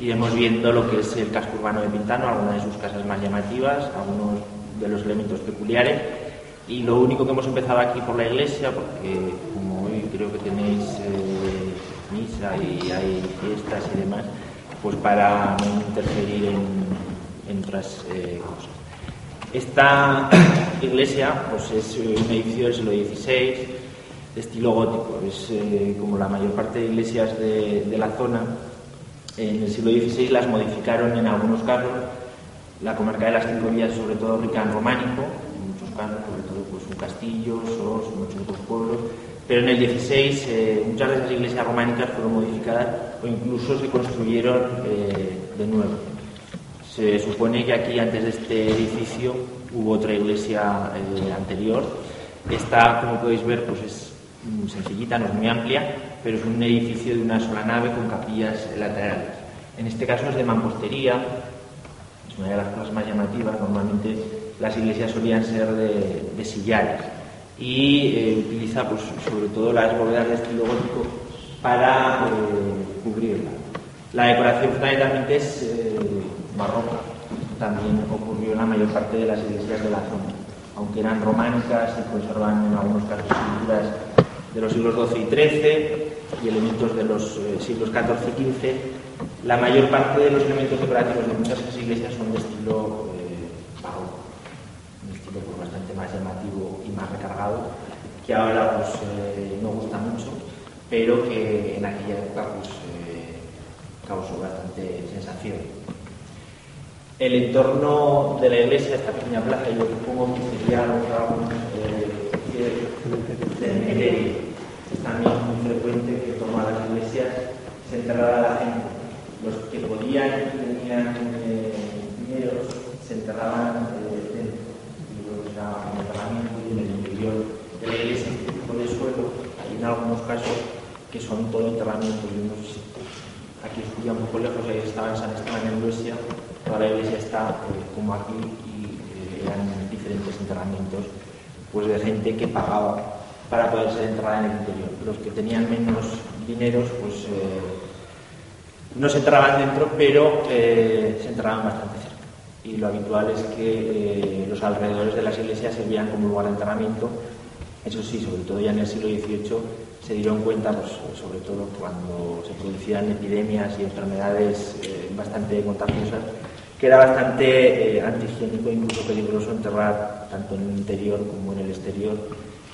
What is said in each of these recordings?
iremos viendo lo que es el casco urbano de Pintano, algunas de sus casas más llamativas, algunos de los elementos peculiares. Y lo único que hemos empezado aquí por la iglesia, porque como hoy creo que tenéis misa y hay fiestas y demás, pues para no interferir en otras cosas. Esta iglesia pues es un edificio del siglo XVI, de estilo gótico. Es como la mayor parte de iglesias de la zona. En el siglo XVI las modificaron en algunos casos. La comarca de las Cinco Vías es sobre todo rica en románico, en muchos casos, sobre todo pues un castillo, Sos, muchos otros pueblos. Pero en el XVI muchas de esas iglesias románicas fueron modificadas o incluso se construyeron de nuevo. Se supone que aquí, antes de este edificio, hubo otra iglesia anterior. Esta, como podéis ver, pues es sencillita, no es muy amplia, pero es un edificio de una sola nave con capillas laterales. En este caso es de mampostería, es una de las cosas más llamativas. Normalmente las iglesias solían ser de sillares y utiliza pues sobre todo las bóvedas de estilo gótico para cubrirla. La decoración fundamentalmente es barroca. También ocurrió en la mayor parte de las iglesias de la zona, aunque eran románicas y conservan en algunos casos pinturas de los siglos XII y XIII y elementos de los siglos XIV y XV. La mayor parte de los elementos decorativos de muchas de esas iglesias son de estilo barroco, un estilo pues bastante más llamativo y más recargado, que ahora pues no gusta mucho, pero que en aquella época pues causó bastante sensación. El entorno de la iglesia, esta pequeña plaza, yo supongo que sería cementerio. Es también muy frecuente que en torno a las iglesias se enterrara la gente. Los que podían y tenían dinero se enterraban dentro. Y luego era un enterramiento y en el interior de la iglesia, este tipo de suelo. Hay en algunos casos que son todo enterramientos. Yo no sé si aquí estudia un poco lejos, ahí estaba en San Esteban en Luesia. Toda la iglesia está como aquí y eran diferentes enterramientos pues de gente que pagaba para poder ser enterrada en el interior. Los que tenían menos dineros pues no se enterraban dentro, pero se enterraban bastante cerca. Y lo habitual es que los alrededores de las iglesias servían como lugar de enterramiento. Eso sí, sobre todo ya en el siglo XVIII se dieron cuenta, pues, sobre todo cuando se producían epidemias y enfermedades bastante contagiosas, que era bastante antihigiénico e incluso peligroso enterrar tanto en el interior como en el exterior,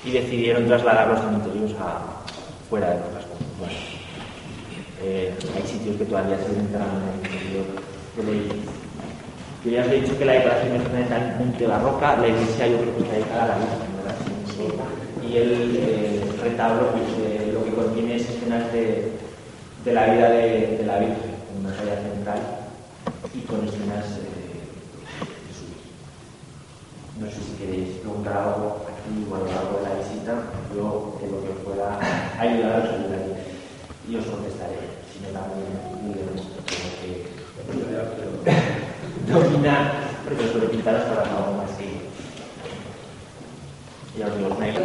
y decidieron trasladar los cementerios fuera de los cascos urbanos. Hay sitios que todavía se enterran en el interior del edificio. Yo ya os he dicho que la decoración es fundamentalmente barroca. La iglesia yo creo que está dedicada a la Virgen, ¿verdad? Y el retablo pues, lo que contiene es escenas de la vida de la Virgen, en una talla central y con escenas de su vida. No sé si queréis preguntar algo aquí o a lo largo de la visita. Yo, que lo que pueda ayudar, os ayudaré y os contestaré. Si no, también domina, porque os lo pintaros para algo más que ya os digo, una en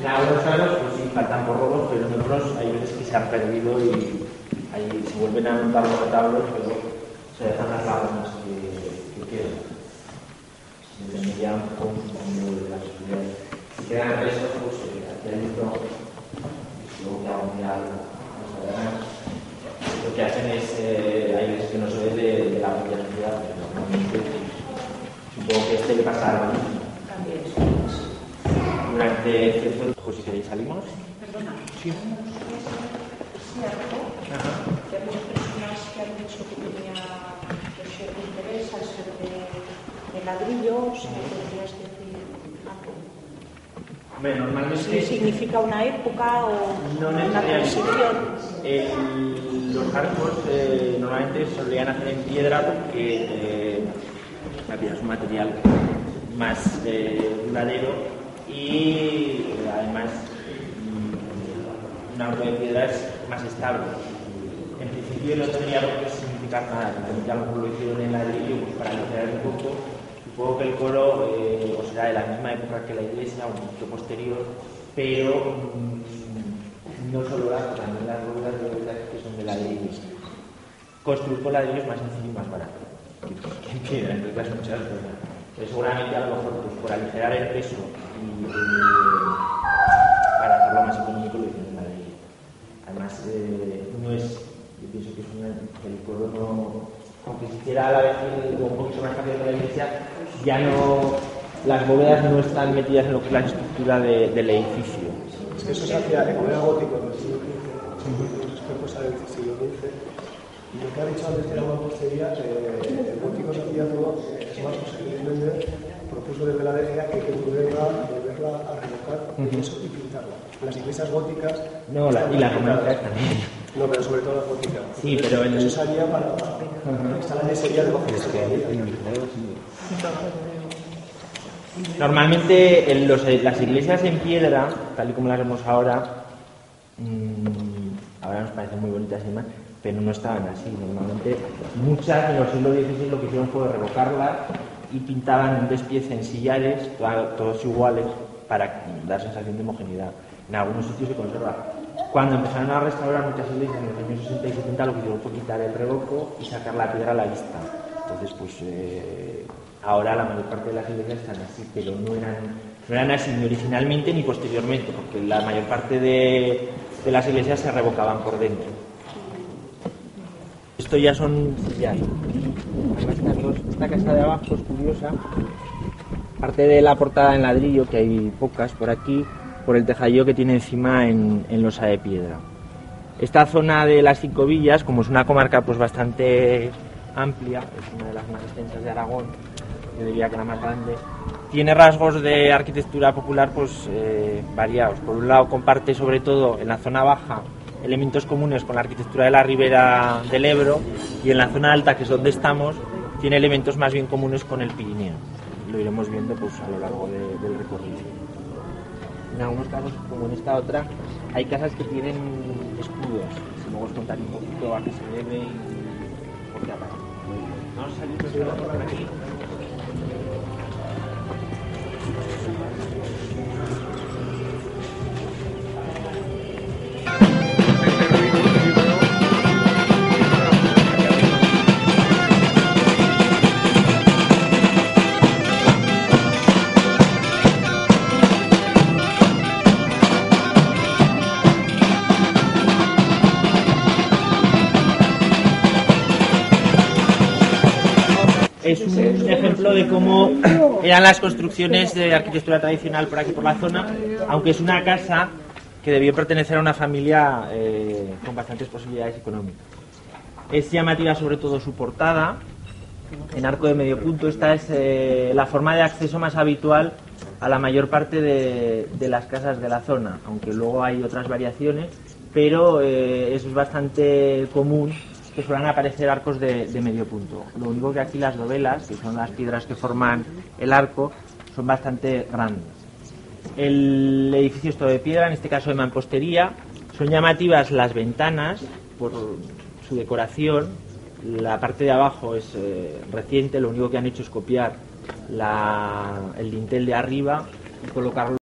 algunos casos pues sí faltan por robos, pero en otros hay veces que se han perdido y ahí se vuelven a montar los retablos, pero se dejan las lágrimas que quedan. Se desvían un poco de las posibilidades. Si quedan restos, pues aquí hay otro, luego que hago mirar lo que hacen es, hay veces que no se ve de la propia sociedad, pero normalmente supongo que le pasa algo, ¿no? Durante cierto tiempo, si queréis, salimos. Perdona. Sí. Es cierto que hay muchas personas que han dicho que tenía cierto interés al ser de ladrillo, si me podrías decir algo. Bueno, normalmente ¿Sí significa una época o no una transición? Los arcos normalmente solían hacer en piedra porque la piedra es un material más duradero y además un arco de piedra es más estable. En principio no tendría por qué significar nada, ya lo hicieron en ladrillo pues para liberar un poco Supongo que el coro o será de la misma época que la iglesia, un poquito posterior, pero no solo las, también las bóvedas de verdad que son de ladrillos. Construir con ladrillos más sencillo y más barato. Que en piedra, en realidad muchas cosas. Pero seguramente a lo mejor pues, por aligerar el peso y para hacerlo más económico lo hicieron en ladrillo. Además, no es, yo pienso que es el coro no, aunque se hiciera a la vez un poquito más fácil que la iglesia, ya no, las bóvedas no están metidas en lo que es la estructura del edificio. Es que eso se hacía, como era gótico en el siglo XV, después cosa del siglo XV, y lo que ha dicho antes que era mampostería, el gótico se hacía todo, es más, posiblemente propuso desde la DGA que volverla a revocar eso y pintarla. Las iglesias góticas... No, y las románicas también. No, pero sobre todo las góticas. Sí, pero eso salía para instalar ese día debajo de Normalmente las iglesias en piedra, tal y como las vemos ahora, ahora nos parecen muy bonitas y demás, pero no estaban así. Normalmente muchas en los siglos XVI lo que hicieron fue revocarlas y pintaban un despiece en sillares, todos iguales, para dar sensación de homogeneidad. En algunos sitios se conserva. Cuando empezaron a restaurar muchas iglesias en los años 60 y 70, lo que hicieron fue quitar el revoco y sacar la piedra a la vista. Entonces, pues ahora la mayor parte de las iglesias están así, pero no eran así ni originalmente ni posteriormente, porque la mayor parte de las iglesias se revocaban por dentro. Esto ya son sillares. Además, esta casa de abajo es curiosa. Aparte de la portada en ladrillo, que hay pocas por aquí, por el tejadillo que tiene encima en losa de piedra. Esta zona de las Cinco Villas, como es una comarca pues bastante amplia, es una de las más extensas de Aragón, yo diría que la más grande, tiene rasgos de arquitectura popular pues variados. Por un lado comparte sobre todo en la zona baja elementos comunes con la arquitectura de la ribera del Ebro, y en la zona alta, que es donde estamos, tiene elementos más bien comunes con el Pirineo. Lo iremos viendo pues a lo largo del recorrido. En algunos casos, como en esta otra, hay casas que tienen escudos. Si luego os contaré un poquito a qué se debe y por qué aparece. Vamos a salir por aquí. Es un ejemplo de cómo eran las construcciones de arquitectura tradicional por aquí por la zona, aunque es una casa que debió pertenecer a una familia con bastantes posibilidades económicas. Es llamativa sobre todo su portada, en arco de medio punto. Esta es la forma de acceso más habitual a la mayor parte de las casas de la zona, aunque luego hay otras variaciones, pero es bastante común que suelen aparecer arcos de medio punto. Lo único que aquí las dovelas, que son las piedras que forman el arco, son bastante grandes. El edificio es todo de piedra, en este caso de mampostería. Son llamativas las ventanas por su decoración. La parte de abajo es reciente, lo único que han hecho es copiar el dintel de arriba y colocarlo